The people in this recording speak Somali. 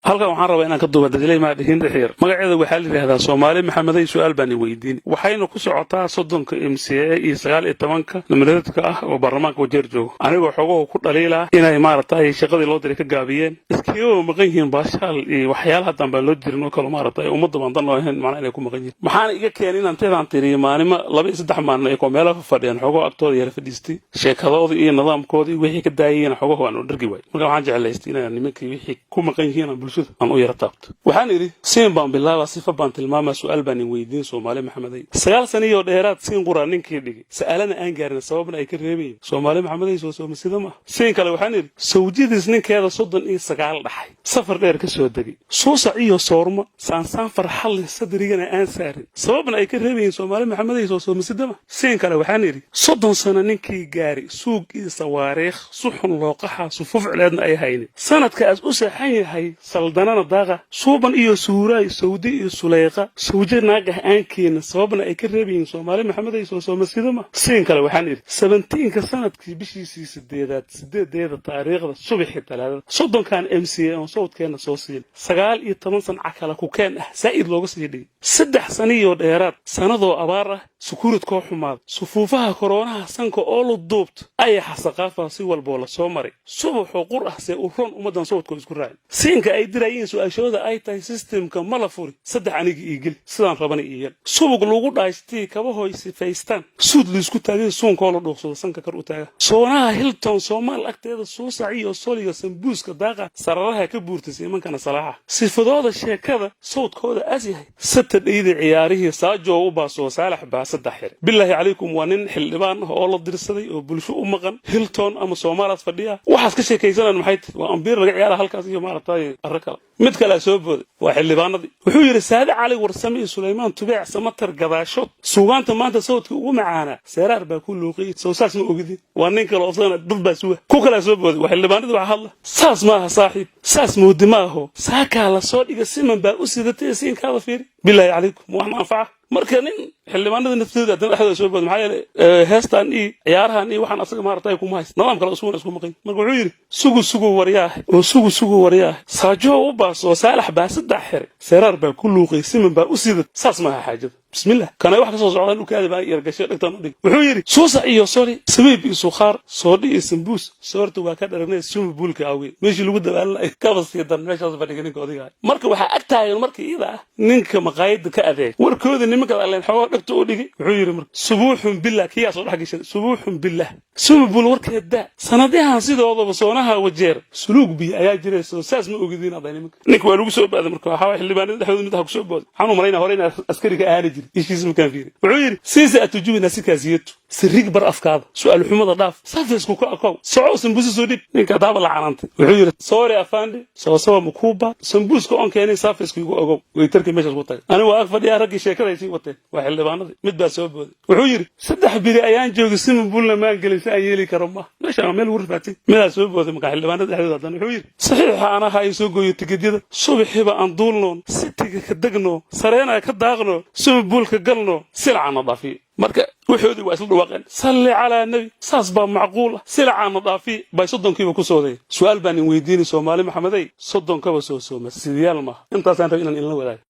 halkan waxaan rabaa inaan ka duuba dadilay ma dhihin dhixir magaceeda waxa la yiraahdaa Soomaali Maxameday su'aal baan weydiin waxayna ku socotaa 30ka MCA iyo 19ka numeraadka ah oo baarlamaanka wajeer joogo anigoo xogo ku dhaliila inay maartay shaqadii loo diray ka gaabiyeen iskiyo maqan yihiin baashaal iyo waxyaalaha dambe loo dirin oo kale maartay ummadda bandan oo ahayn macna inay ku maqan yihiin maxaan iga keenay inaan teedaan tiriyo maalimo 2-3 maalin ay koomeel fadhiyaan xogo agtooda yar fadhiistay sheekadooda iyo nidaamkooda wixii ka daayeen xogo waan u dhargi way marka waxaan jeclaystay inaan nimankii wixii ku maqan yihiin bulshada aan u yartaabto waxaan iri siin baan bilaaba sifa baan tilmaama su'aal baan weydiin Soomaali Maxameday 9 sano iyo dheeraad siin quraan ninkii dhigay su'aalana aan gaarin sababna ay ka reebeen Soomaali Maxameday soo masida ma siin kale waxaan iri sawjidiis ninkeeda 39 dhaxay safar dheer ka soo dagay suusac iyo soorma saan farxal sadrigana aan saarin sababna ay ka reebeen Soomaali Maxameday soo masida ma siin kale waxaan iri 30 sano ninkii gaari suuq iyo sawaariikh suxun loo qaxa sufuf ciladna ay hayeen sanadkaas u saxan yahay saldanana daaqa suuban iyo suuray Saudi iyo Suleyqa sawjir naaga aankeena sababna ay ka reebeen Soomaali Maxameday soo masida ma siin kale waxaan iri 17ka sanadkii bishiisii 8 taariikhda subaxii talaadada 30kan MCA oo sawdkeena soo siin 19 sano kala ku keen ah saa'id looga sii dhigay 3 sano iyo dheeraad sanadoo abaar ah sukuurad koo xumaad sufuufaha koronaha sanka oo lu duubto ay xasaqaafa si walba la soo maray subaxu qur ah see u ron ummadan sawdka isku raacay siinka ay dirayeen su'aashooda ay tahay systemka mala furi saddex aniga iigil sidaan rabana iiyal subug lagu dhaashtay kaba hoysi faystaan suud la isku taagay suunka la dhuuqsado sanka kar u taaga soonaha Hilton Soomaal agteeda soo saciyo soliga sambuuska daaqa sararaha ka buurtay imankana salaaxa sifadooda sheekada sawdkooda asyahay satadayda ciyaarihii saajo u baaso saalax baa saddex xir billahi calaykum waa nin xildhibaan oo la dirsaday oo bulsho u maqan Hilton ama Soomaaliya fadhiya waxaas ka sheekaysanaan maxay waa ambiir laga ciyaara halkaas iyo maartay arka mid kale soo booday waa xildhibaanadii wuxuu yiri Saad Cali Warsame Suleymaan Tubiic Samatar gadaasho suugaanta maanta sawdka ugu macaana seeraar baa ku luuqay soo saas ma ogidin waa nin kale oo sana dad baa suwa ku kale soo booday waa xildhibaanadii waxa hadla saas ma aha saaxiib saas moodimaaho saaka la soo dhiga siman baa u sidatay siin kaada fiiri billahi calaykum waxna anfaca marka nin xildhibaanada naftooda dhexdooda soo booday maxay heestan iyo ciyaarahan iyo waxaan asaga maartay ku mahays nidaam kale isku maqay marka wuxuu yiri sugu wariyaa saajo u baaso saalax baa saddex xir seeraar baa ku luuqay siman baa u sidad saas ma aha xaajada bismillah kana wax ka soo socdaan u kaadi baa yar gashay dhagtan u dhig wuxuu yiri suusa iyo sori sabiib iyo suqaar soodhi iyo sambuus soortu waa ka dharanay sumu bulka awgeed meeshii lagu dabaalay ka basiidan meeshaas fadhiga ninka odiga marka waxa agtaayo marka iyada ninka maqaayada ka adeeg warkooda nimanka alleen xoog dhagta u dhigay wuxuu yiri marka subuuxun billah kiyaas oo dhax gashay subuuxun billah sumu bul warkeeda sanadahan sidooda soonaha wajeer suluug bi ayaa jiray soo saas ma ogidin aday ninka waa lagu soo baaday marka waxa xildhibaanada dhexdooda mid ha ku soo booday xanu marayna horeyna askariga ahaan ishiis ma kan fiiri wuxuu yiri siisa atujubina sikaasiyatu sirrig bar afkaada su'aal xumada dhaaf safisku ka aqow soo sambuus soo dib ninka daaba la canaantay wuxuu yiri sorry afandi soo makuuba sambuuska on keenay safisku igu ogow way tarkay meeshaas ku tagay aniga waa fadhiya ragii sheekadaysii watay waa xildhibaanadii mid baa soo booday wuxuu yiri saddex biri ayaan joogay simu bulna ma gelisay ay yeeli karo ma meesha meel warfaatay mid soo booday marka xildhibaanada dhexdooda wuxuu yiri saxiixa ana hay soo gooyo tigeedyada subaxiba aan duulnoon sitiga ka dagno sareena ka daaqno simu bulka galno silcana dhafi marka wuxuudi waa isla dhawaaqeen salli ala nabi saas baa macquul silcana dhafi bay 30kiiba ku sooday su'aal baan weydiinay Soomaali Maxameday 30kaba soo sooma sidiyaal ma intaas aan rabay inaan la wadaago